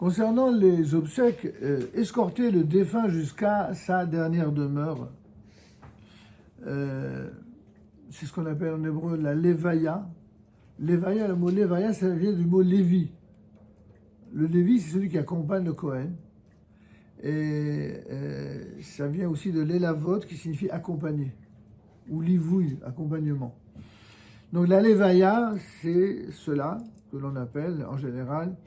Concernant les obsèques, escorter le défunt jusqu'à sa dernière demeure, c'est ce qu'on appelle en hébreu la levaya. Levaya, le mot levaya, ça vient du mot Lévi. Le Lévi, c'est celui qui accompagne le Kohen. Et ça vient aussi de l'élavot, qui signifie accompagner, ou livouille, accompagnement. Donc la levaya, c'est cela que l'on appelle en général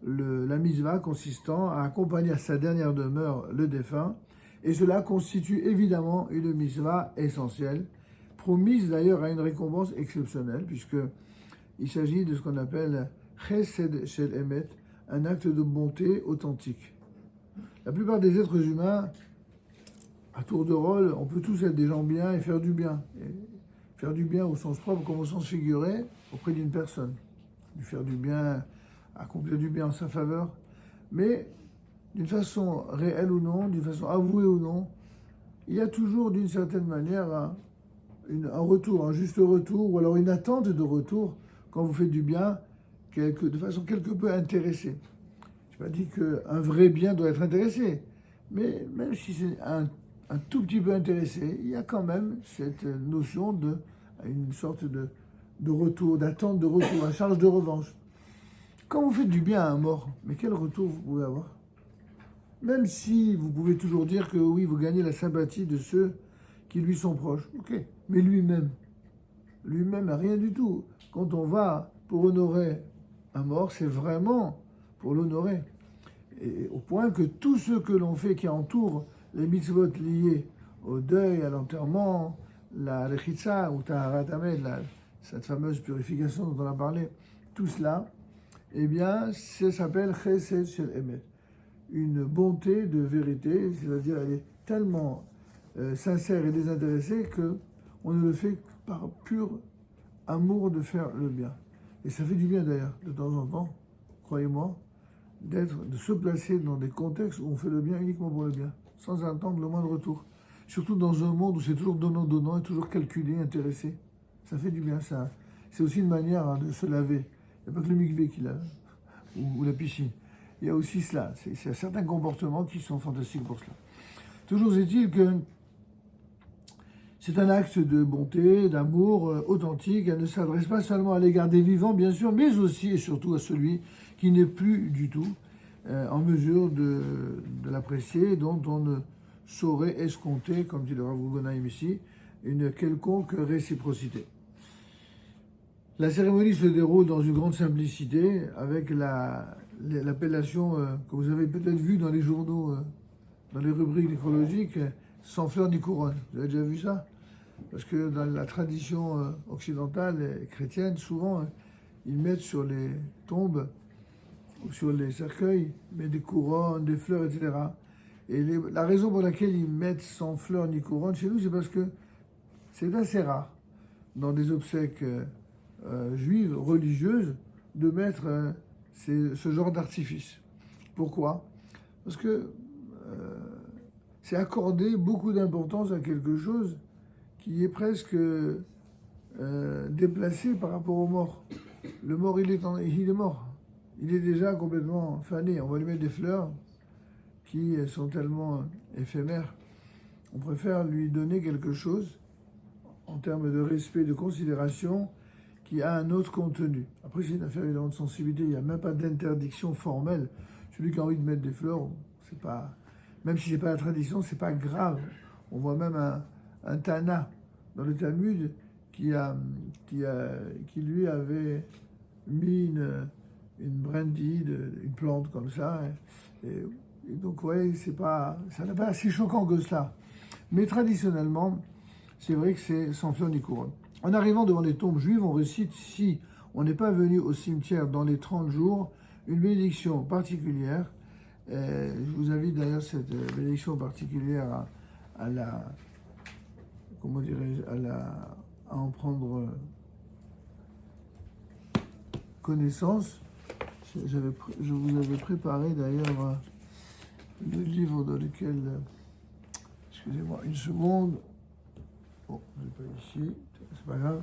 la mitzvah consistant à accompagner à sa dernière demeure le défunt. Et cela constitue évidemment une mitzvah essentielle, promise d'ailleurs à une récompense exceptionnelle, puisqu'il s'agit de ce qu'on appelle chesed shel emet, un acte de bonté authentique. La plupart des êtres humains, à tour de rôle, on peut tous être des gens bien et faire du bien. Et faire du bien au sens propre comme au sens figuré auprès d'une personne. Lui faire du bien, accomplir du bien en sa faveur. Mais d'une façon réelle ou non, d'une façon avouée ou non, il y a toujours d'une certaine manière un retour, un juste retour, ou alors une attente de retour quand vous faites du bien, de façon quelque peu intéressée. Je n'ai pas dit qu'un vrai bien doit être intéressé, mais même si c'est un tout petit peu intéressé, il y a quand même cette notion une sorte de retour, d'attente de retour, à charge de revanche. Quand vous faites du bien à un mort, mais quel retour vous pouvez avoir? Même si vous pouvez toujours dire que oui, vous gagnez la sympathie de ceux qui lui sont proches. Ok, mais lui-même, rien du tout. Quand on va pour honorer un mort, c'est vraiment pour l'honorer. Et au point que tout ce que l'on fait qui entoure les mitzvot liés au deuil, à l'enterrement, la rechitza ou taharat hamed, cette fameuse purification dont on a parlé, tout cela, eh bien, ça s'appelle chesed shel emet, une bonté de vérité, c'est-à-dire elle est tellement sincère et désintéressée que on ne le fait que par pur amour de faire le bien. Et ça fait du bien d'ailleurs, de temps en temps, croyez-moi, de se placer dans des contextes où on fait le bien uniquement pour le bien, sans attendre le moindre retour. Surtout dans un monde où c'est toujours donnant-donnant et toujours calculé, intéressé. Ça fait du bien, ça. C'est aussi une manière de se laver. Il n'y a pas que le mikvé qui lave, ou la piscine. Il y a aussi cela. C'est certains comportements qui sont fantastiques pour cela. Toujours est-il que c'est un acte de bonté, d'amour authentique. Elle ne s'adresse pas seulement à l'égard des vivants, bien sûr, mais aussi et surtout à celui qui n'est plus du tout en mesure de l'apprécier, dont on ne saurait escompter, comme dit le Rav Guggenheim ici, une quelconque réciprocité. La cérémonie se déroule dans une grande simplicité, avec l'appellation que vous avez peut-être vue dans les journaux, dans les rubriques nécrologiques, sans fleurs ni couronne. Vous avez déjà vu ça? Parce que dans la tradition occidentale et chrétienne, souvent, ils mettent sur les tombes ou sur les cercueils, mais des couronnes, des fleurs, etc. Et la raison pour laquelle ils mettent sans fleurs ni couronne chez nous, c'est parce que c'est assez rare dans des obsèques juives, religieuses, de mettre ce genre d'artifice. Pourquoi? Parce que c'est accorder beaucoup d'importance à quelque chose qui est presque déplacé par rapport au mort. Le mort, il est mort. Il est déjà complètement fané. On va lui mettre des fleurs qui sont tellement éphémères. On préfère lui donner quelque chose en termes de respect, de considération, qui a un autre contenu. Après, c'est une affaire évidemment de sensibilité. Il n'y a même pas d'interdiction formelle. Celui qui a envie de mettre des fleurs, c'est pas, même si c'est pas la tradition, c'est pas grave. On voit même un Tana dans le Talmud qui lui avait mis une brindille, une plante comme ça. Et donc, ouais, ça n'est pas si choquant que cela. Mais traditionnellement, c'est vrai que c'est sans fleurs ni couronne. En arrivant devant les tombes juives, on récite, si on n'est pas venu au cimetière dans les 30 jours, une bénédiction particulière. Je vous invite d'ailleurs cette bénédiction particulière à en prendre connaissance. Je vous avais préparé d'ailleurs le livre dans lequel, excusez-moi une seconde, bon, je ne l'ai pas ici, c'est pas grave.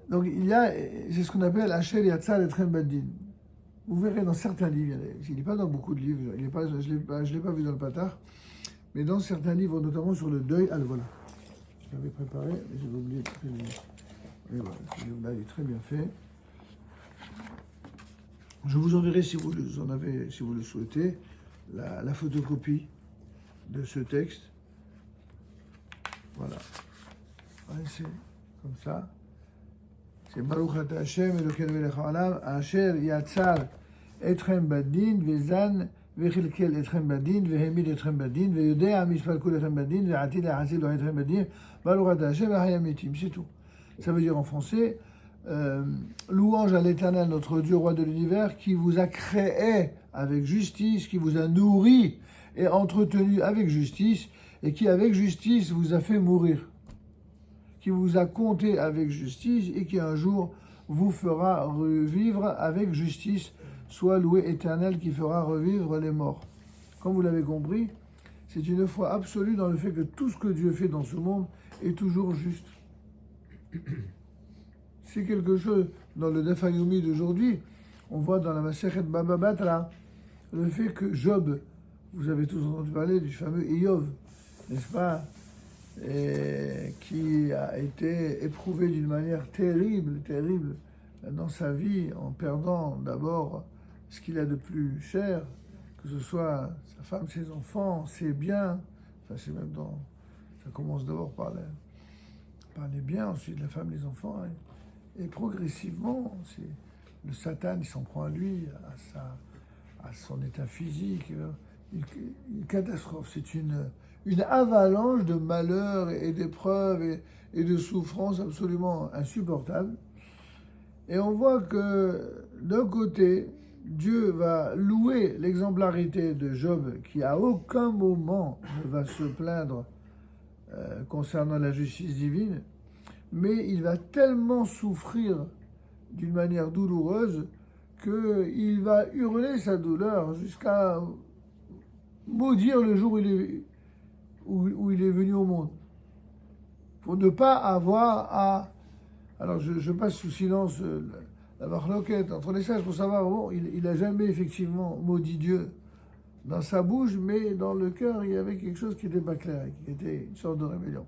Donc c'est ce qu'on appelle Asher Yatzar Etrem Badin. Vous verrez dans certains livres, il n'est pas dans beaucoup de livres, je ne l'ai pas vu dans le Patah, mais dans certains livres, notamment sur le deuil, ah le voilà, je l'avais préparé, mais j'avais oublié. Et voilà, ce livre-là, il est très bien fait. Je vous enverrai, si vous le souhaitez, la photocopie de ce texte. Voilà. Ouais, c'est comme ça. C'est Baruch Ata Hashem Elokeinu melech haolam asher yatzar etchem badin vezan vechilkel etchem badin vehemid etchem badin veyodea mishpal kol etchem badin ve'atil ha'asil lo etchem badin Baruch Ata Hashem v'hayamitim. C'est tout. Ça veut dire en français, louange à l'Éternel, notre Dieu, roi de l'univers, qui vous a créé avec justice, qui vous a nourri et entretenu avec justice, et qui avec justice vous a fait mourir, qui vous a compté avec justice et qui un jour vous fera revivre avec justice. Soit loué Éternel qui fera revivre les morts. Comme vous l'avez compris, c'est une foi absolue dans le fait que tout ce que Dieu fait dans ce monde est toujours juste. C'est quelque chose, dans le Daf Yomi d'aujourd'hui, on voit dans la Masechet Baba Batra, le fait que Job, vous avez tous entendu parler du fameux Iyov, n'est-ce pas, et qui a été éprouvé d'une manière terrible dans sa vie, en perdant d'abord ce qu'il a de plus cher, que ce soit sa femme, ses enfants, ses biens, enfin c'est même dans, ça commence d'abord par les biens, ensuite la femme, les enfants, et progressivement, le Satan, il s'en prend à lui, à son état physique, une catastrophe, c'est une avalanche de malheurs et d'épreuves et de souffrances absolument insupportables. Et on voit que d'un côté, Dieu va louer l'exemplarité de Job, qui à aucun moment ne va se plaindre concernant la justice divine, mais il va tellement souffrir d'une manière douloureuse qu'il va hurler sa douleur jusqu'à maudire le jour où il est venu au monde, pour ne pas avoir à... Alors je passe sous silence la marloquette entre les sages pour savoir, bon, il n'a jamais effectivement maudit Dieu dans sa bouche, mais dans le cœur, il y avait quelque chose qui n'était pas clair, qui était une sorte de rébellion.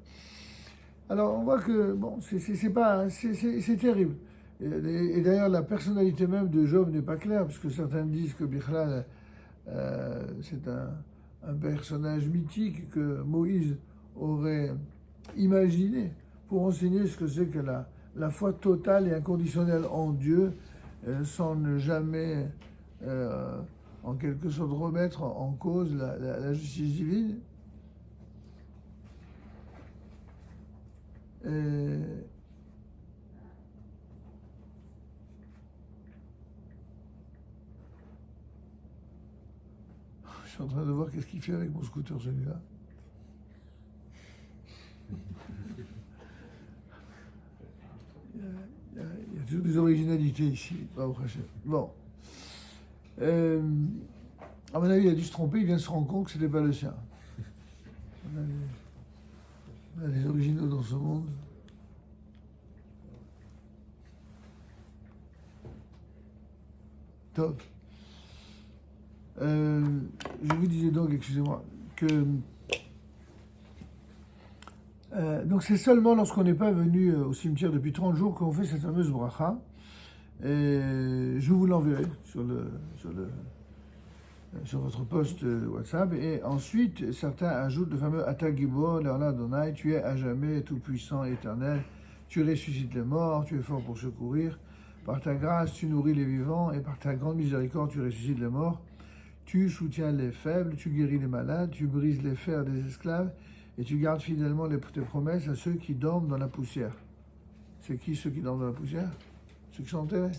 Alors on voit que, bon, c'est terrible. Et d'ailleurs, la personnalité même de Job n'est pas claire, puisque certains disent que Bichlal, c'est un personnage mythique que Moïse aurait imaginé pour enseigner ce que c'est que la foi totale et inconditionnelle en Dieu, sans ne jamais, en quelque sorte, remettre en cause la justice divine. Je suis en train de voir qu'est-ce qu'il fait avec mon scooter, celui-là. Il y a toujours des originalités ici. Bon. À mon avis, il a dû se tromper, il vient de se rendre compte que ce n'était pas le sien. On a des originaux dans ce monde. Top. Je vous disais donc, excusez-moi, que donc c'est seulement lorsqu'on n'est pas venu au cimetière depuis 30 jours qu'on fait cette fameuse bracha. Je vous l'enverrai sur votre post WhatsApp. Et ensuite, certains ajoutent le fameux Ata Gibor, Le'olam Adonai, tu es à jamais tout-puissant et éternel, tu ressuscites les morts, tu es fort pour secourir. Par ta grâce, tu nourris les vivants, et par ta grande miséricorde, tu ressuscites les morts. Tu soutiens les faibles, tu guéris les malades, tu brises les fers des esclaves, et tu gardes fidèlement tes promesses à ceux qui dorment dans la poussière. C'est qui ceux qui dorment dans la poussière? Ceux qui sont enterrés.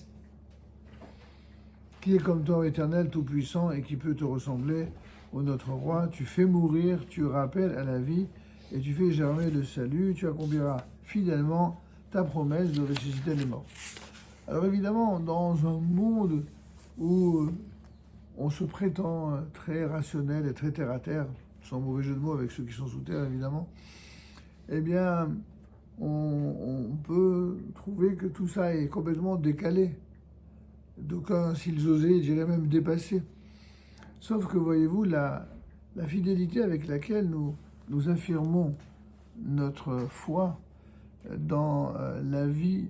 Qui est comme toi, éternel, tout-puissant, et qui peut te ressembler, ô notre roi? Tu fais mourir, tu rappelles à la vie, et tu fais germer le salut, tu accompliras fidèlement ta promesse de ressusciter les morts. Alors évidemment, dans un monde où on se prétend très rationnel et très terre-à-terre, sans mauvais jeu de mots avec ceux qui sont sous terre évidemment, eh bien, on peut trouver que tout ça est complètement décalé. d'aucuns, s'ils osaient, diraient même dépasser. Sauf que, voyez-vous, la fidélité avec laquelle nous affirmons notre foi dans la vie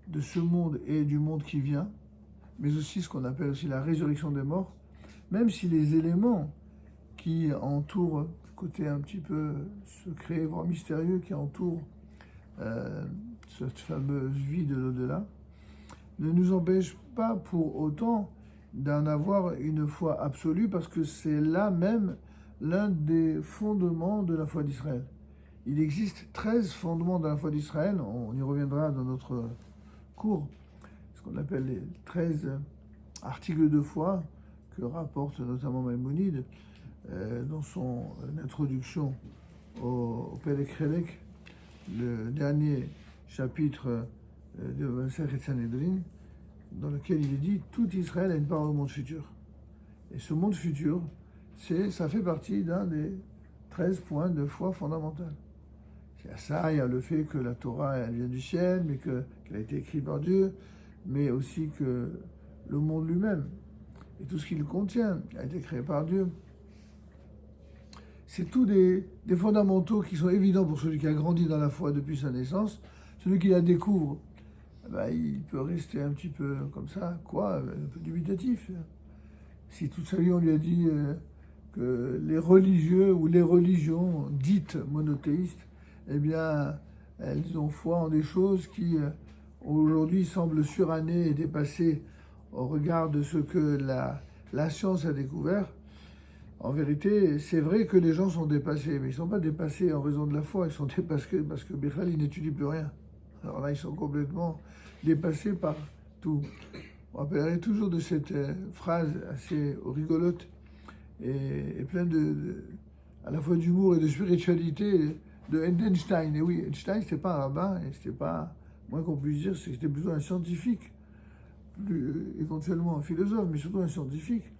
de ce monde et du monde qui vient, mais aussi ce qu'on appelle aussi la résurrection des morts, même si les éléments qui entourent, côté un petit peu secret, voire mystérieux, qui entourent cette fameuse vie de l'au-delà, ne nous empêchent pas pour autant d'en avoir une foi absolue, parce que c'est là même l'un des fondements de la foi d'Israël. Il existe 13 fondements de la foi d'Israël, on y reviendra dans notre cours, ce qu'on appelle les 13 articles de foi que rapporte notamment Maïmonide dans son introduction au Pelek Relek, le dernier chapitre de Masechet Sanhedrin, dans lequel il est dit « Tout Israël a une part au monde futur ». Et ce monde futur, ça fait partie d'un des 13 points de foi fondamentale. Il y a ça, il y a le fait que la Torah, elle vient du ciel, mais qu'elle a été écrite par Dieu, mais aussi que le monde lui-même et tout ce qu'il contient a été créé par Dieu. C'est tous des fondamentaux qui sont évidents pour celui qui a grandi dans la foi depuis sa naissance. Celui qui la découvre, il peut rester un petit peu comme ça, un peu dubitatif. Si toute sa vie on lui a dit que les religieux ou les religions dites monothéistes, eh bien, elles ont foi en des choses qui aujourd'hui semblent surannées et dépassées au regard de ce que la science a découvert. En vérité, c'est vrai que les gens sont dépassés, mais ils ne sont pas dépassés en raison de la foi, ils sont dépassés parce que Bechal, ils n'étudient plus rien. Alors là, ils sont complètement dépassés par tout. On rappellerait toujours de cette phrase assez rigolote et pleine à la fois d'humour et de spiritualité de Einstein. Et oui, Einstein, c'était pas un rabbin, et c'était pas, moins qu'on puisse dire, c'était plutôt un scientifique, éventuellement un philosophe, mais surtout un scientifique,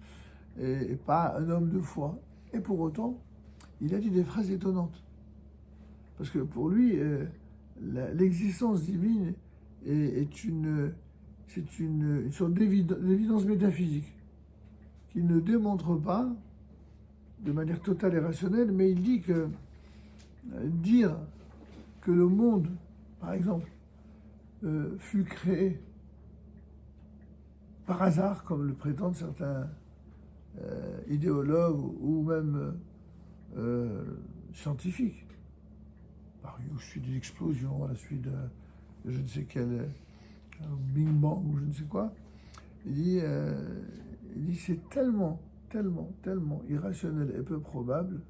et pas un homme de foi. Et pour autant, il a dit des phrases étonnantes. Parce que pour lui, l'existence divine c'est une sorte d'évidence métaphysique qu'il ne démontre pas de manière totale et rationnelle, mais il dit que dire que le monde, par exemple, fut créé par hasard, comme le prétendent certains idéologues ou même scientifiques, par une suite d'une explosion, à la suite de je ne sais quel Big Bang ou je ne sais quoi, il dit c'est tellement irrationnel et peu probable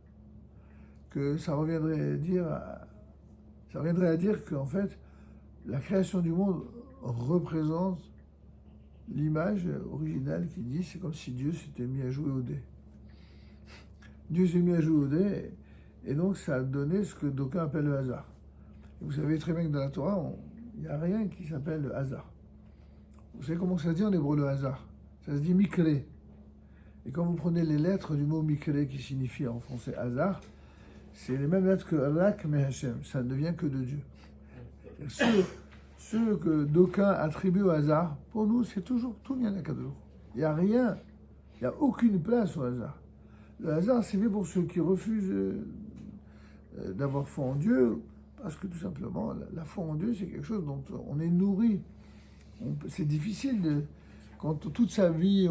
que ça reviendrait à dire qu'en fait, la création du monde représente l'image originale qui dit c'est comme si Dieu s'était mis à jouer au dé. Dieu s'est mis à jouer au dé, et donc ça a donné ce que d'aucuns appellent le hasard. Et vous savez très bien que dans la Torah, il n'y a rien qui s'appelle le hasard. Vous savez comment ça se dit en hébreu le hasard? Ça se dit mikré. Et quand vous prenez les lettres du mot mikré qui signifie en français hasard, c'est les mêmes lettres que rak mais Hashem. Ça ne vient que de Dieu. Ceux que d'aucuns attribuent au hasard, pour nous, c'est toujours tout bien à cadeau. Il n'y a rien, il n'y a aucune place au hasard. Le hasard, c'est fait pour ceux qui refusent d'avoir foi en Dieu, parce que tout simplement, la foi en Dieu, c'est quelque chose dont on est nourri. C'est difficile, quand toute sa vie,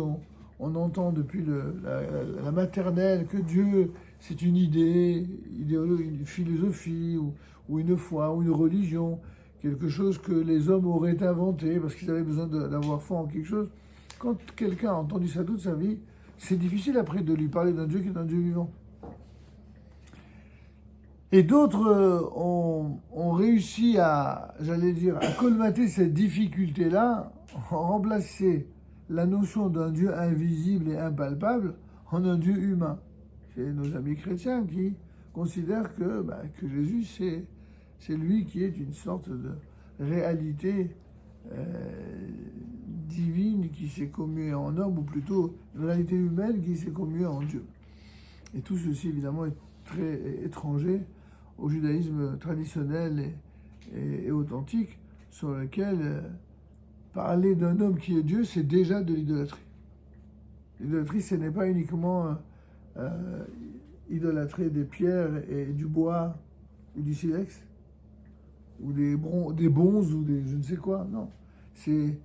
on entend depuis la maternelle que Dieu, c'est une idée, une philosophie, ou une foi, ou une religion, quelque chose que les hommes auraient inventé parce qu'ils avaient besoin d'avoir foi en quelque chose. Quand quelqu'un a entendu ça toute sa vie, c'est difficile après de lui parler d'un Dieu qui est un Dieu vivant. Et d'autres ont réussi à colmater cette difficulté-là, en remplacer la notion d'un Dieu invisible et impalpable en un Dieu humain. C'est nos amis chrétiens qui considèrent que Jésus, c'est lui qui est une sorte de réalité divine qui s'est commuée en homme, ou plutôt une réalité humaine qui s'est commuée en Dieu. Et tout ceci, évidemment, est très étranger au judaïsme traditionnel et authentique, sur lequel parler d'un homme qui est Dieu, c'est déjà de l'idolâtrie. L'idolâtrie, ce n'est pas uniquement idolâtrer des pierres et du bois ou du silex, ou des bonzes ou des je ne sais quoi, non. C'est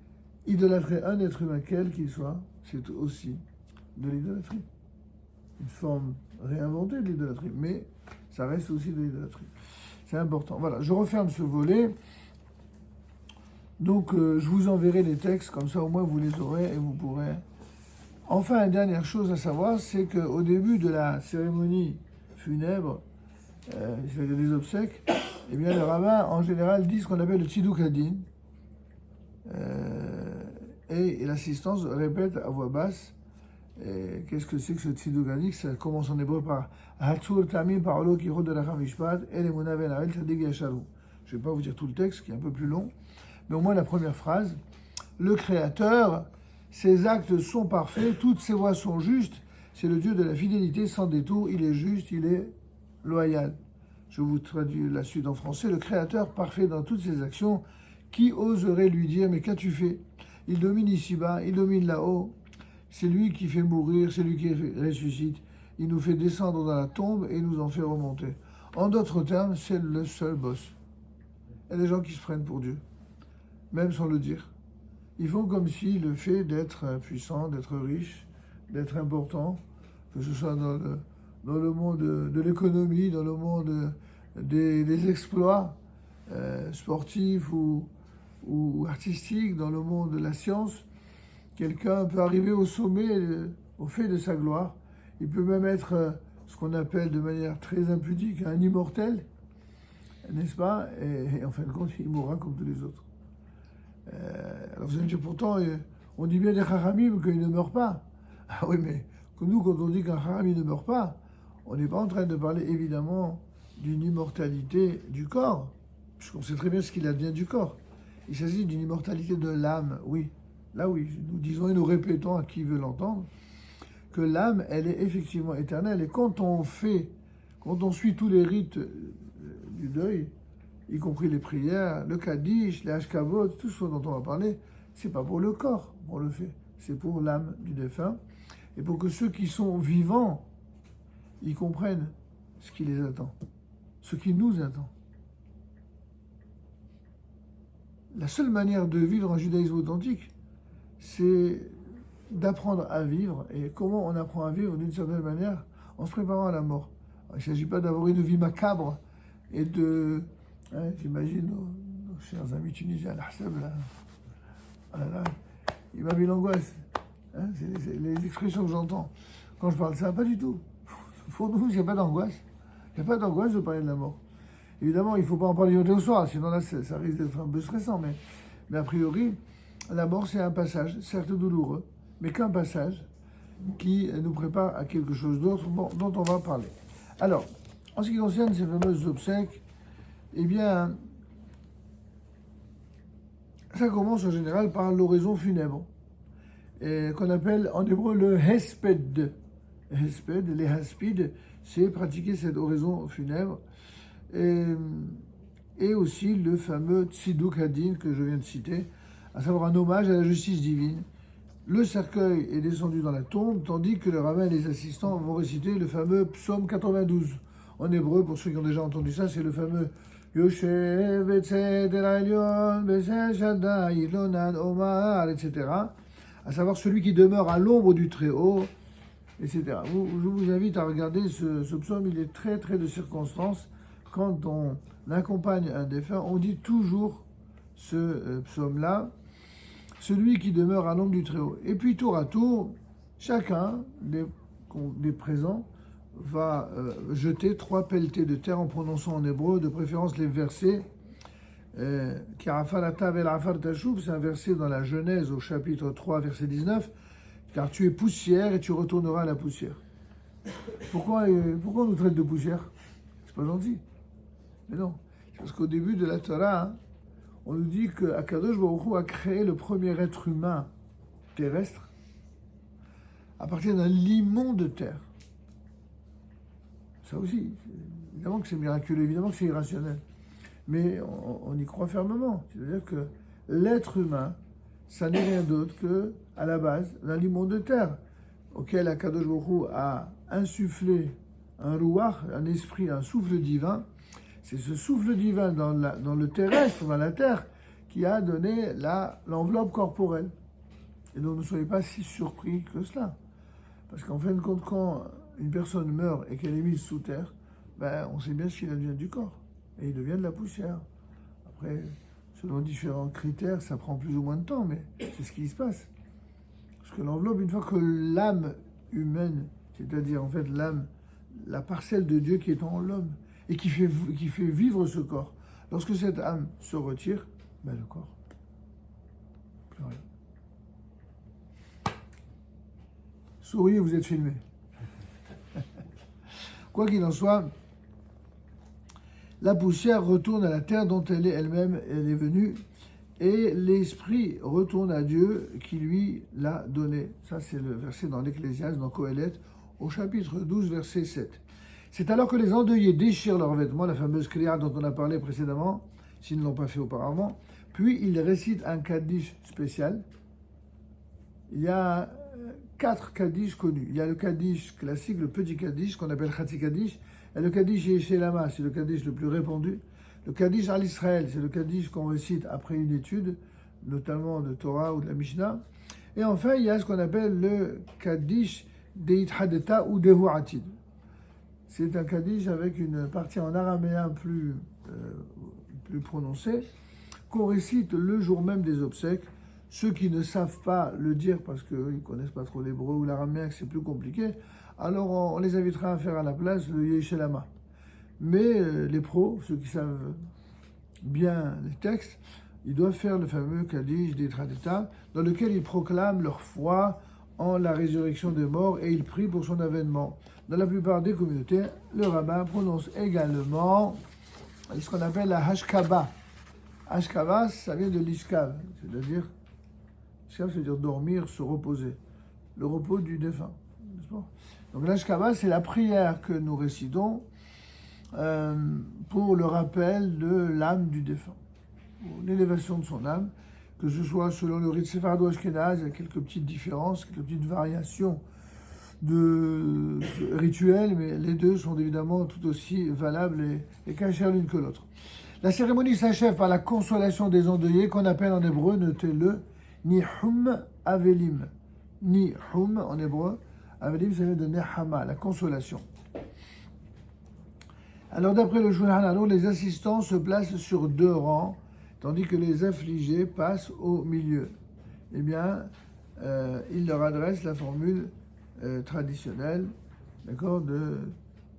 idolâtrer un être humain, quel qu'il soit, c'est aussi de l'idolâtrie. Une forme réinventée de l'idolâtrie, mais ça reste aussi de l'idolâtrie. C'est important. Voilà, je referme ce volet. Donc, je vous enverrai les textes, comme ça au moins vous les aurez et vous pourrez. Enfin, une dernière chose à savoir, c'est qu'au début de la cérémonie funèbre, c'est-à-dire des obsèques, eh bien, le rabbin, en général, dit ce qu'on appelle le tziduk hadin, et l'assistance répète à voix basse. Qu'est-ce que c'est que ce tziduk hadin? Ça commence en hébreu par Hatzur tamim parolo kirod de la chamishpat et les monaven avel tzadik yasharu. Je ne vais pas vous dire tout le texte, qui est un peu plus long, mais au moins la première phrase. Le Créateur, ses actes sont parfaits, toutes ses voies sont justes. C'est le Dieu de la fidélité sans détour, il est juste, il est loyal. Je vous traduis la suite en français. Le Créateur parfait dans toutes ses actions, qui oserait lui dire, mais qu'as-tu fait? Il domine ici-bas, il domine là-haut. C'est lui qui fait mourir, c'est lui qui ressuscite. Il nous fait descendre dans la tombe et nous en fait remonter. En d'autres termes, c'est le seul boss. Il y a des gens qui se prennent pour Dieu, même sans le dire. Ils font comme si le fait d'être puissant, d'être riche, d'être important, que ce soit dans le monde de l'économie, dans le monde des exploits sportifs ou artistiques, dans le monde de la science, quelqu'un peut arriver au sommet, au fait de sa gloire. Il peut même être ce qu'on appelle de manière très impudique un immortel, n'est-ce pas? Et en fin de compte, il mourra comme tous les autres. Alors vous allez me dire, pourtant, on dit bien des haramim qu'ils ne meurent pas. Ah oui, mais nous, quand on dit qu'un harami ne meurt pas, on n'est pas en train de parler évidemment d'une immortalité du corps, puisqu'on sait très bien ce qu'il advient du corps. Il s'agit d'une immortalité de l'âme, oui. Là, oui, nous disons et nous répétons à qui veut l'entendre, que l'âme, elle est effectivement éternelle. Et quand on suit tous les rites du deuil, y compris les prières, le kaddish, les hashkavot, tout ce dont on va parler, c'est pas pour le corps qu'on le fait, c'est pour l'âme du défunt, et pour que ceux qui sont vivants, ils comprennent ce qui les attend, ce qui nous attend. La seule manière de vivre un judaïsme authentique, c'est d'apprendre à vivre. Et comment on apprend à vivre d'une certaine manière? En se préparant à la mort. Alors, il ne s'agit pas d'avoir une vie macabre et de... j'imagine nos chers amis tunisiens, l'Ahsab, là. Ah là là, il m'a mis l'angoisse. C'est les expressions que j'entends. Quand je parle de ça, pas du tout. Pour nous, il n'y a pas d'angoisse. Il n'y a pas d'angoisse de parler de la mort. Évidemment, il ne faut pas en parler au soir, sinon là, ça risque d'être un peu stressant. Mais a priori, la mort, c'est un passage, certes douloureux, mais qu'un passage qui nous prépare à quelque chose d'autre dont on va parler. Alors, en ce qui concerne ces fameuses obsèques, eh bien, ça commence en général par l'oraison funèbre, qu'on appelle en hébreu le hesped. Hesped, les haspides, c'est pratiquer cette oraison funèbre. Et aussi le fameux tziduk hadin que je viens de citer, à savoir un hommage à la justice divine. Le cercueil est descendu dans la tombe, tandis que le rabbin et les assistants vont réciter le fameux psaume 92. En hébreu, pour ceux qui ont déjà entendu ça, c'est le fameux Yoshev etzeder ha'elyon b'shem Shaddai Ilonad Omar, etc. À savoir celui qui demeure à l'ombre du Très-Haut, etc. Je vous invite à regarder ce psaume, il est très très de circonstance. Quand on accompagne un défunt, on dit toujours ce psaume-là, celui qui demeure à l'ombre du Très-Haut. Et puis tour à tour, chacun des présents va jeter 3 pelletées de terre en prononçant en hébreu, de préférence les versets. Karafarata vel afar tashuv, c'est un verset dans la Genèse au chapitre 3, verset 19, car tu es poussière et tu retourneras à la poussière. Pourquoi on nous traite de poussière? C'est pas gentil. Mais non, parce qu'au début de la Torah, on nous dit qu'Akadosh Baruch Hu a créé le premier être humain terrestre à partir d'un limon de terre. Ça aussi, évidemment que c'est miraculeux, évidemment que c'est irrationnel. Mais on y croit fermement. C'est-à-dire que l'être humain, ça n'est rien d'autre que, à la base, un limon de terre, auquel Akadosh Baruch Hu a insufflé un rouach, un esprit, un souffle divin. C'est ce souffle divin dans le terrestre, dans la terre, qui a donné l'enveloppe corporelle. Et donc ne soyez pas si surpris que cela. Parce qu'en fin de compte, quand une personne meurt et qu'elle est mise sous terre, ben, on sait bien ce qu'il advient du corps. Et il devient de la poussière. Après, selon différents critères, ça prend plus ou moins de temps, mais c'est ce qui se passe. Parce que l'enveloppe, une fois que l'âme humaine, c'est-à-dire en fait l'âme, la parcelle de Dieu qui est en l'homme, et qui fait vivre ce corps, lorsque cette âme se retire, ben le corps, plus rien. Souriez, vous êtes filmé. Quoi qu'il en soit, la poussière retourne à la terre dont elle est elle-même, elle est venue, et l'esprit retourne à Dieu qui lui l'a donné. Ça, c'est le verset dans l'Ecclésiaste, dans Qohélet, au chapitre 12, verset 7. C'est alors que les endeuillés déchirent leurs vêtements, la fameuse kriya dont on a parlé précédemment, s'ils ne l'ont pas fait auparavant, puis ils récitent un kaddish spécial. Il y a 4 kaddish connus. Il y a le kaddish classique, le petit kaddish qu'on appelle Khatsi Kaddish, et le kaddish Yeshelama, c'est le kaddish le plus répandu. Le kaddish al Israël, c'est le kaddish qu'on récite après une étude, notamment de Torah ou de la Mishnah. Et enfin, il y a ce qu'on appelle le kaddish Deit Hadeta ou Dehu Atid. C'est un kaddish avec une partie en araméen plus prononcée, qu'on récite le jour même des obsèques. Ceux qui ne savent pas le dire parce qu'ils ne connaissent pas trop l'hébreu ou l'araméen, que c'est plus compliqué, alors on les invitera à faire à la place le Yeshelama. Mais les pros, ceux qui savent bien les textes, ils doivent faire le fameux Kaddish des Tradita, dans lequel ils proclament leur foi en la résurrection des morts et ils prient pour son avènement. Dans la plupart des communautés, le rabbin prononce également ce qu'on appelle la Hashkaba. Hashkaba, ça vient de l'Ishkav, c'est-à-dire, Ishkav, c'est-à-dire dormir, se reposer. Le repos du défunt, n'est-ce pas? Donc l'Hashkaba, c'est la prière que nous récitons pour le rappel de l'âme du défunt, l'élévation de son âme, que ce soit selon le rite séfarado ashkénaze, il y a quelques petites différences, quelques petites variations de rituels, mais les deux sont évidemment tout aussi valables et cachères l'une que l'autre. La cérémonie s'achève par la consolation des endeuillés, qu'on appelle en hébreu, notez-le, Nihum Avelim. Nihum en hébreu, Avelim ça vient de Nehama, la consolation. Alors d'après le Shulchan Aruch, les assistants se placent sur 2 rangs, tandis que les affligés passent au milieu. Eh bien, il leur adresse la formule traditionnelle, d'accord, de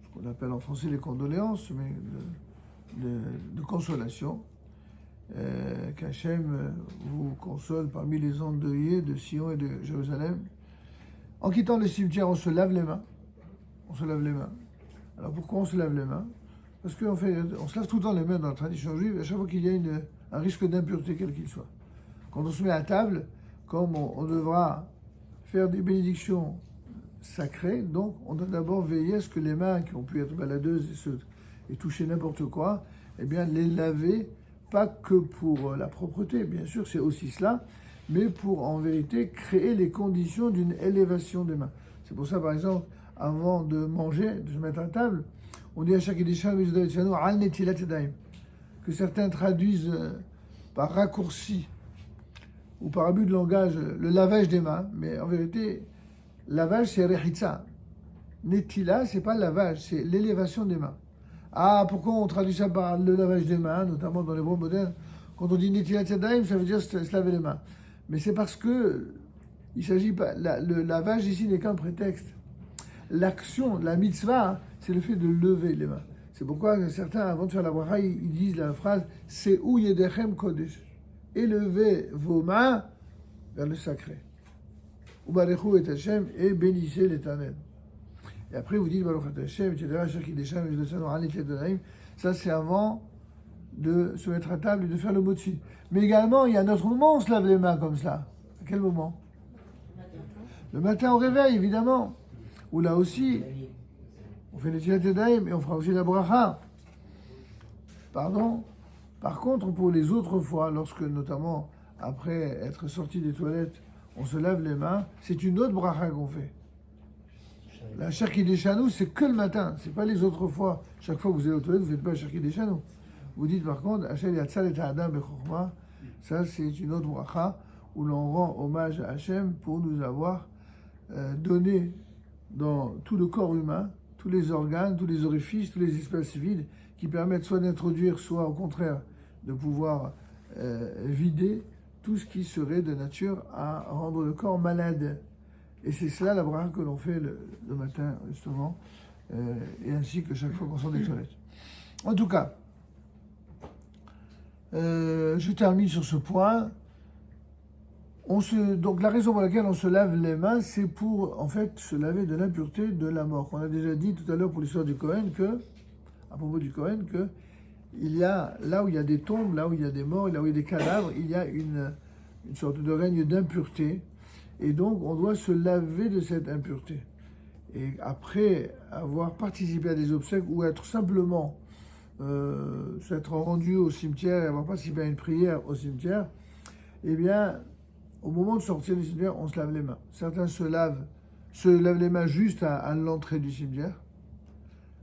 ce qu'on appelle en français les condoléances, mais de consolation. Qu'Hachem vous console parmi les endeuillés de Sion et de Jérusalem. En quittant le cimetière, on se lave les mains. On se lave les mains. Alors pourquoi on se lave les mains? Parce qu'on on se lave tout le temps les mains dans la tradition juive, à chaque fois qu'il y a un risque d'impureté quel qu'il soit. Quand on se met à table, comme on devra faire des bénédictions sacrées, donc on doit d'abord veiller à ce que les mains qui ont pu être baladeuses et toucher n'importe quoi, eh bien les laver, pas que pour la propreté, bien sûr, c'est aussi cela, mais pour en vérité créer les conditions d'une élévation des mains. C'est pour ça, par exemple, avant de manger, de se mettre à table, on dit à chaque édition que certains traduisent par raccourci ou par abus de langage le lavage des mains, mais en vérité, lavage c'est rechitza. Netila, c'est pas le lavage, c'est l'élévation des mains. Ah, pourquoi on traduit ça par le lavage des mains, notamment dans les l'hébreu moderne? Quand on dit Netilat Yadayim, ça veut dire se laver les mains. Mais c'est parce que il s'agit pas, le lavage ici n'est qu'un prétexte. L'action, la mitzvah, c'est le fait de lever les mains. C'est pourquoi certains, avant de faire la bracha, ils disent la phrase « Se'u yedechem kodesh » élevez vos mains vers le sacré. « Ubarechu et Hashem » et bénissez l'Éternel. Et après, vous dites « Baruch Hashem » etc. Ça, c'est avant de se mettre à table et de faire le motzi. Mais également, il y a un autre moment où on se lave les mains comme ça. À quel moment? Le matin au réveil, évidemment. Ou là aussi, on fait les Tilat Yadayim et on fera aussi la bracha. Pardon. Par contre, pour les autres fois, lorsque notamment après être sorti des toilettes, on se lave les mains, c'est une autre bracha qu'on fait. La Cherki des Chanou, c'est que le matin, c'est pas les autres fois. Chaque fois que vous allez aux toilettes, vous ne faites pas la Cherki des Chanou. Vous dites par contre, Hachem Yatzal et Adam Bechokma, ça c'est une autre bracha où l'on rend hommage à Hachem pour nous avoir donné dans tout le corps humain, tous les organes, tous les orifices, tous les espaces vides qui permettent soit d'introduire, soit au contraire de pouvoir vider tout ce qui serait de nature à rendre le corps malade. Et c'est cela la bracha que l'on fait le matin, justement, et ainsi que chaque fois qu'on sort des toilettes. En tout cas, je termine sur ce point. Donc la raison pour laquelle on se lave les mains, c'est pour en fait se laver de l'impureté de la mort. On a déjà dit tout à l'heure pour l'histoire du Cohen à propos du Cohen, que il y a là où il y a des tombes, là où il y a des morts, là où il y a des cadavres, il y a une sorte de règne d'impureté. Et donc on doit se laver de cette impureté. Et après avoir participé à des obsèques ou être simplement s'être rendu au cimetière et avoir participé à une prière au cimetière, eh bien, au moment de sortir du cimetière, on se lave les mains. Certains se lavent les mains juste à l'entrée du cimetière.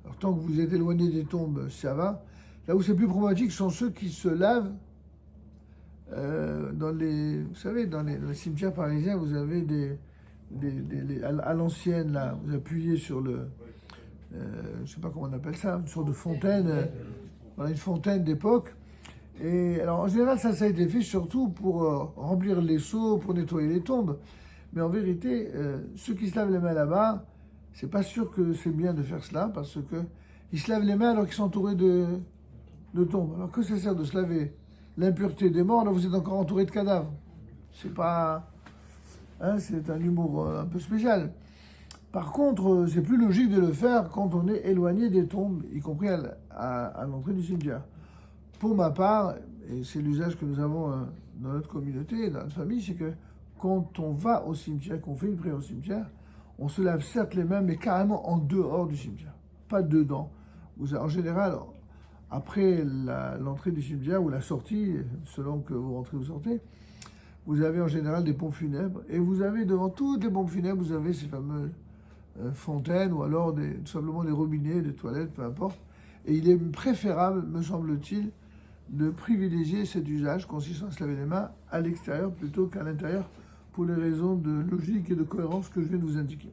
Alors, tant que vous êtes éloigné des tombes, ça va. Là où c'est plus problématique, sont ceux qui se lavent vous savez, dans les cimetières parisiens, vous avez à l'ancienne, là, vous appuyez sur je sais pas comment on appelle ça, une sorte de fontaine, une fontaine d'époque. Et alors, en général, ça a été fait surtout pour remplir les seaux, pour nettoyer les tombes. Mais en vérité, ceux qui se lavent les mains là-bas, c'est pas sûr que c'est bien de faire cela, parce que ils se lavent les mains alors qu'ils sont entourés de tombes. Alors que ça sert de se laver l'impureté des morts, là vous êtes encore entouré de cadavres. C'est pas... c'est un humour un peu spécial. Par contre, c'est plus logique de le faire quand on est éloigné des tombes, y compris à l'entrée du cimetière. Pour ma part, et c'est l'usage que nous avons dans notre communauté, dans notre famille, c'est que quand on va au cimetière, qu'on fait une prière au cimetière, on se lave certes les mains, mais carrément en dehors du cimetière, pas dedans. En général, après l'entrée du cimetière ou la sortie, selon que vous rentrez ou sortez, vous avez en général des pompes funèbres, et vous avez devant toutes les pompes funèbres, vous avez ces fameuses fontaines, ou alors tout simplement des robinets, des toilettes, peu importe. Et il est préférable, me semble-t-il, de privilégier cet usage consistant à se laver les mains à l'extérieur plutôt qu'à l'intérieur, pour les raisons de logique et de cohérence que je viens de vous indiquer.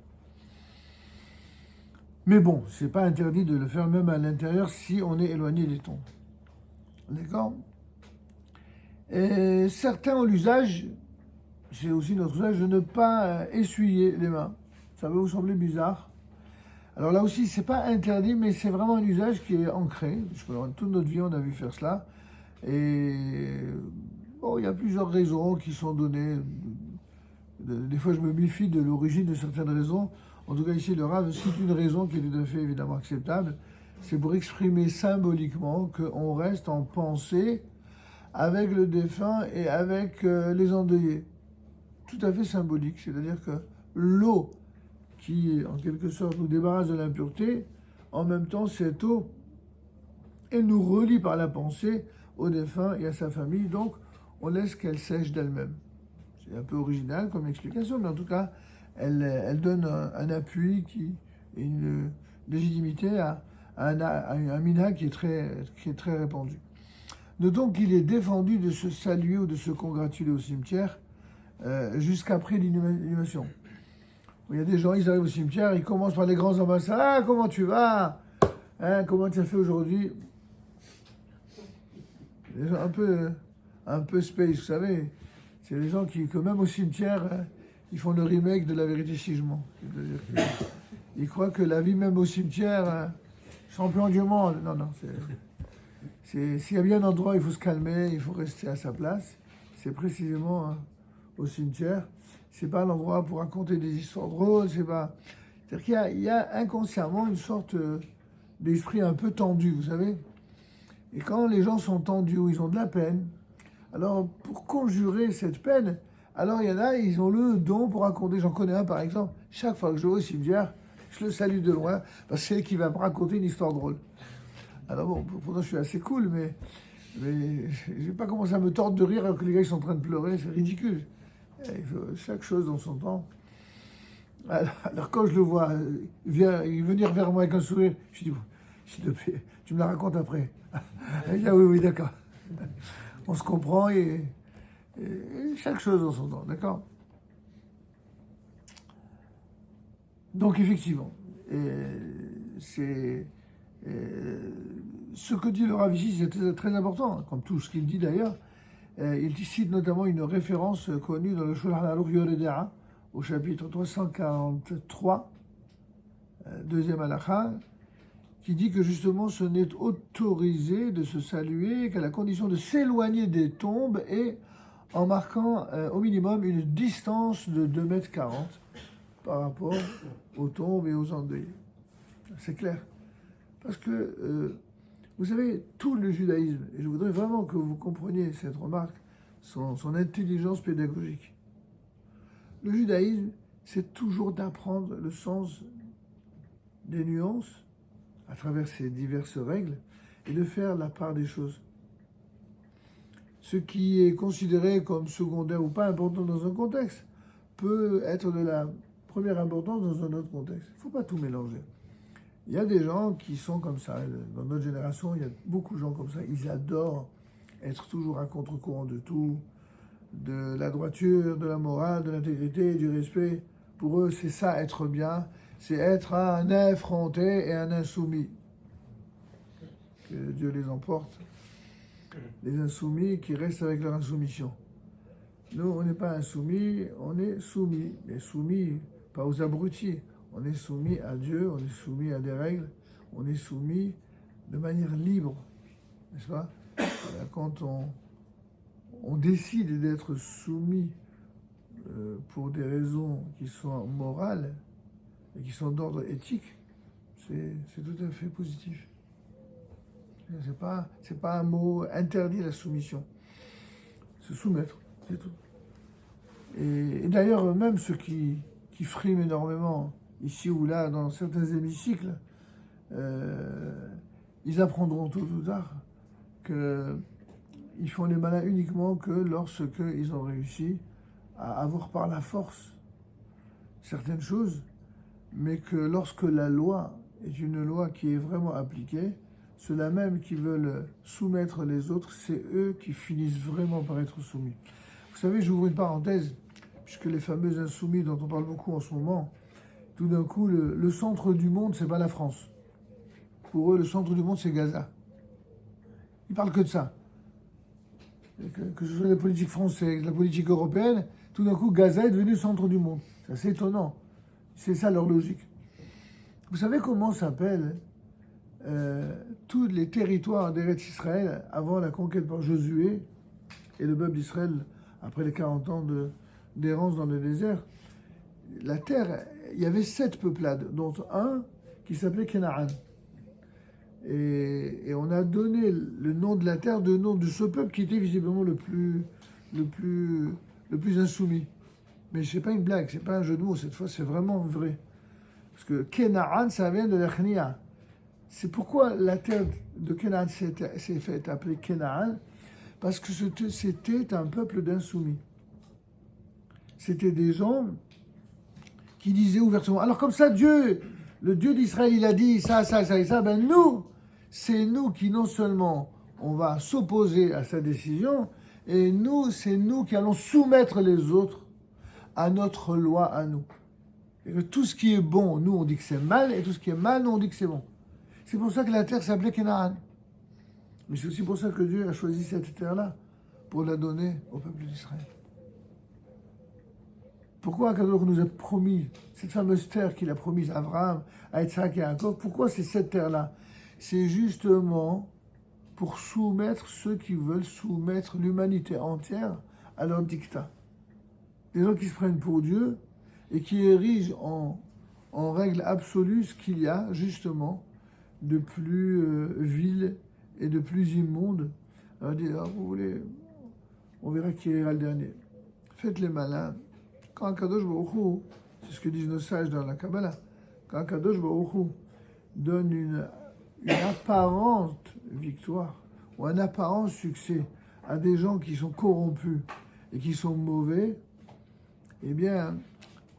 Mais bon, c'est pas interdit de le faire même à l'intérieur si on est éloigné des tombes. D'accord ? Et certains ont l'usage, c'est aussi notre usage, de ne pas essuyer les mains. Ça va vous sembler bizarre. Alors là aussi, c'est pas interdit, mais c'est vraiment un usage qui est ancré, puisque dans toute notre vie, on a vu faire cela. Et bon, il y a plusieurs raisons qui sont données. Des fois, je me méfie de l'origine de certaines raisons. En tout cas, ici, le Rav cite une raison qui est tout à fait évidemment acceptable. C'est pour exprimer symboliquement qu'on reste en pensée avec le défunt et avec les endeuillés. Tout à fait symbolique. C'est-à-dire que l'eau qui, en quelque sorte, nous débarrasse de l'impureté, en même temps, cette eau, elle nous relie par la pensée au défunt et à sa famille. Donc, on laisse qu'elle sèche d'elle-même. C'est un peu original comme explication, mais en tout cas, elle donne un appui et une légitimité à un minhag qui est très répandu. Notons qu'il est défendu de se saluer ou de se congratuler au cimetière jusqu'après l'inhumation. Il y a des gens, ils arrivent au cimetière, ils commencent par les grands ambassadeurs. Ah, comment tu vas ? Comment tu as fait aujourd'hui ? Des gens un peu space, vous savez. C'est des gens qui, que même au cimetière, ils font le remake de La Vérité si je mens. C'est-à-dire qu'ils croient que la vie même au cimetière, champion du monde. Non, s'il y a bien un endroit où il faut se calmer, il faut rester à sa place, c'est précisément au cimetière. C'est pas l'endroit pour raconter des histoires drôles, c'est-à-dire qu'il y a inconsciemment une sorte d'esprit un peu tendu, vous savez. Et quand les gens sont tendus ou ils ont de la peine, alors pour conjurer cette peine, alors il y en a, ils ont le don pour raconter. J'en connais un par exemple, chaque fois que je vais au cimetière, je le salue de loin, parce que c'est lui qui va me raconter une histoire drôle. Alors bon, pourtant je suis assez cool, Mais je vais pas commencer à me tordre de rire alors que les gars ils sont en train de pleurer, c'est ridicule. Il faut chaque chose dans son temps. Alors quand je le vois venir vers moi avec un sourire, je dis, s'il te plaît, tu me la racontes après. Il dit, ah oui, oui, d'accord. On se comprend et chaque chose dans son temps, d'accord? Donc effectivement, c'est ce que dit le Rav ici, c'est très, très important, comme tout ce qu'il dit d'ailleurs. Il cite notamment une référence connue dans le Shulchan Aruch Yoreh De'ah, au chapitre 343, deuxième halakha, qui dit que justement ce n'est autorisé de se saluer qu'à la condition de s'éloigner des tombes et en marquant au minimum une distance de 2,40 m par rapport aux tombes et aux endeuillés. C'est clair. Parce que, vous savez, tout le judaïsme, et je voudrais vraiment que vous compreniez cette remarque, son intelligence pédagogique. Le judaïsme, c'est toujours d'apprendre le sens des nuances à travers ces diverses règles et de faire la part des choses. Ce qui est considéré comme secondaire ou pas important dans un contexte peut être de la première importance dans un autre contexte. Il ne faut pas tout mélanger. Il y a des gens qui sont comme ça. Dans notre génération, il y a beaucoup de gens comme ça. Ils adorent être toujours à contre-courant de tout, de la droiture, de la morale, de l'intégrité, du respect. Pour eux, c'est ça, être bien. C'est être un effronté et un insoumis. Que Dieu les emporte. Les insoumis qui restent avec leur insoumission. Nous, on n'est pas insoumis, on est soumis. Mais soumis, pas aux abrutis. On est soumis à Dieu, on est soumis à des règles, on est soumis de manière libre, n'est-ce pas? Quand on décide d'être soumis pour des raisons qui sont morales et qui sont d'ordre éthique, c'est tout à fait positif. C'est pas un mot interdit, la soumission. Se soumettre, c'est tout. Et d'ailleurs, même ceux qui friment énormément, ici ou là, dans certains hémicycles, ils apprendront tôt ou tard qu'ils font les malins uniquement que lorsqu'ils ont réussi à avoir par la force certaines choses, mais que lorsque la loi est une loi qui est vraiment appliquée, ceux-là même qui veulent soumettre les autres, c'est eux qui finissent vraiment par être soumis. Vous savez, j'ouvre une parenthèse, puisque les fameux insoumis dont on parle beaucoup en ce moment, tout d'un coup, le centre du monde, c'est pas la France. Pour eux, le centre du monde, c'est Gaza. Ils parlent que de ça. Que ce soit la politique française, la politique européenne, tout d'un coup, Gaza est devenu le centre du monde. C'est assez étonnant. C'est ça leur logique. Vous savez comment s'appellent tous les territoires d'Eretz Israël avant la conquête par Josué et le peuple d'Israël après les 40 ans d'errance dans le désert? La terre, il y avait 7 peuplades, dont un qui s'appelait Canaan. Et on a donné le nom de la terre, de nom de ce peuple qui était visiblement le plus insoumis. Mais c'est pas une blague, c'est pas un jeu de mots, cette fois c'est vraiment vrai. Parce que Canaan, ça vient de l'Echnia. C'est pourquoi la terre de Canaan s'est fait appeler Canaan, parce que c'était un peuple d'insoumis. C'était des gens qui disaient ouvertement, alors comme ça, Dieu, le Dieu d'Israël, il a dit ça, ça, ça et ça, ben nous, c'est nous qui non seulement on va s'opposer à sa décision, et nous, c'est nous qui allons soumettre les autres à notre loi, à nous. Et que tout ce qui est bon, nous, on dit que c'est mal, et tout ce qui est mal, nous, on dit que c'est bon. C'est pour ça que la terre s'appelait Canaan. Mais c'est aussi pour ça que Dieu a choisi cette terre-là, pour la donner au peuple d'Israël. Pourquoi Akadosh nous a promis, cette fameuse terre qu'il a promise à Abraham, à Yitzhak et à Jacob, pourquoi c'est cette terre-là? C'est justement pour soumettre ceux qui veulent soumettre l'humanité entière à leur dictat. Des gens qui se prennent pour Dieu et qui érigent en règle absolue ce qu'il y a justement de plus vil et de plus immonde. On dit, ah, vous voulez, on verra qui ira le dernier. Faites les malins. Quand Akadosh Baruch Hu, c'est ce que disent nos sages dans la Kabbalah, quand Akadosh Baruch Hu donne une apparente victoire ou un apparent succès à des gens qui sont corrompus et qui sont mauvais, eh bien,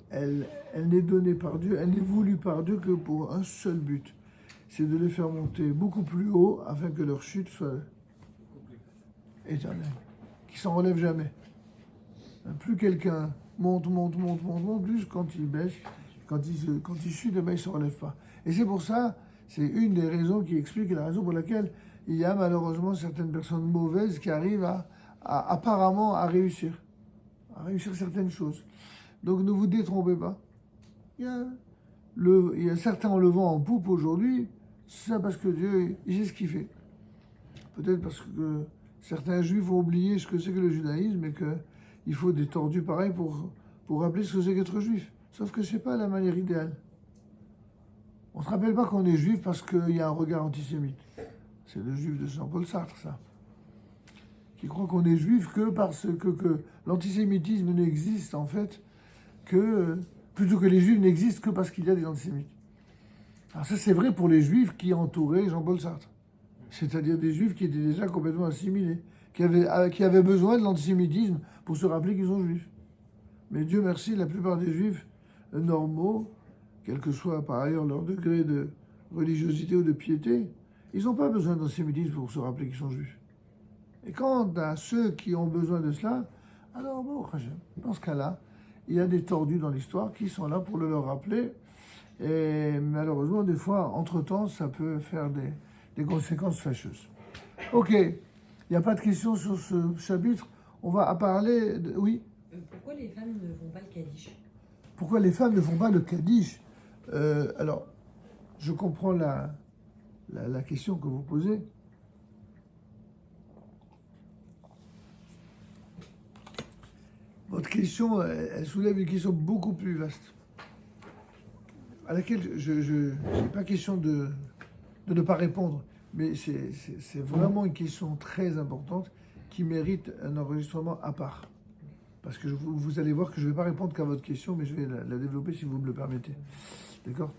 elle n'est donnée par Dieu, elle n'est voulue par Dieu que pour un seul but, c'est de les faire monter beaucoup plus haut afin que leur chute soit éternelle, qu'ils s'en relèvent jamais. Plus quelqu'un monte, plus quand il baisse, quand il chute, il ne se relève pas. Et c'est pour ça, c'est une des raisons qui explique la raison pour laquelle il y a malheureusement certaines personnes mauvaises qui arrivent apparemment à réussir certaines choses. Donc ne vous détrompez pas. Il y a certains en le vent en poupe aujourd'hui, c'est ça parce que Dieu, il sait ce qu'il fait. Peut-être parce que certains juifs ont oublié ce que c'est que le judaïsme et qu'il faut des tordus pareils pour rappeler ce que c'est qu'être juif. Sauf que ce n'est pas la manière idéale. On ne se rappelle pas qu'on est juif parce qu'il y a un regard antisémite. C'est le juif de Jean-Paul Sartre, ça. Qui croit qu'on est juif que parce que l'antisémitisme n'existe, en fait, plutôt que les juifs n'existent que parce qu'il y a des antisémites. Alors ça, c'est vrai pour les juifs qui entouraient Jean-Paul Sartre. C'est-à-dire des juifs qui étaient déjà complètement assimilés, qui avaient besoin de l'antisémitisme pour se rappeler qu'ils sont juifs. Mais Dieu merci, la plupart des juifs normaux, quel que soit par ailleurs leur degré de religiosité ou de piété, ils n'ont pas besoin d'antisémitisme pour se rappeler qu'ils sont juifs. Et quant à ceux qui ont besoin de cela, alors bon, dans ce cas-là, il y a des tordus dans l'histoire qui sont là pour le leur rappeler. Et malheureusement, des fois, entre-temps, ça peut faire des conséquences fâcheuses. Ok, il n'y a pas de questions sur ce chapitre. On va parler de... Oui. Pourquoi les femmes ne font pas le Kaddish? Pourquoi les femmes ne font pas le Kaddish? Alors, je comprends la question que vous posez. Votre question, elle soulève une question beaucoup plus vaste, à laquelle je n'ai pas question de ne pas répondre, mais c'est vraiment une question très importante qui mérite un enregistrement à part. Parce que vous allez voir que je ne vais pas répondre qu'à votre question, mais je vais la développer si vous me le permettez. D'accord ?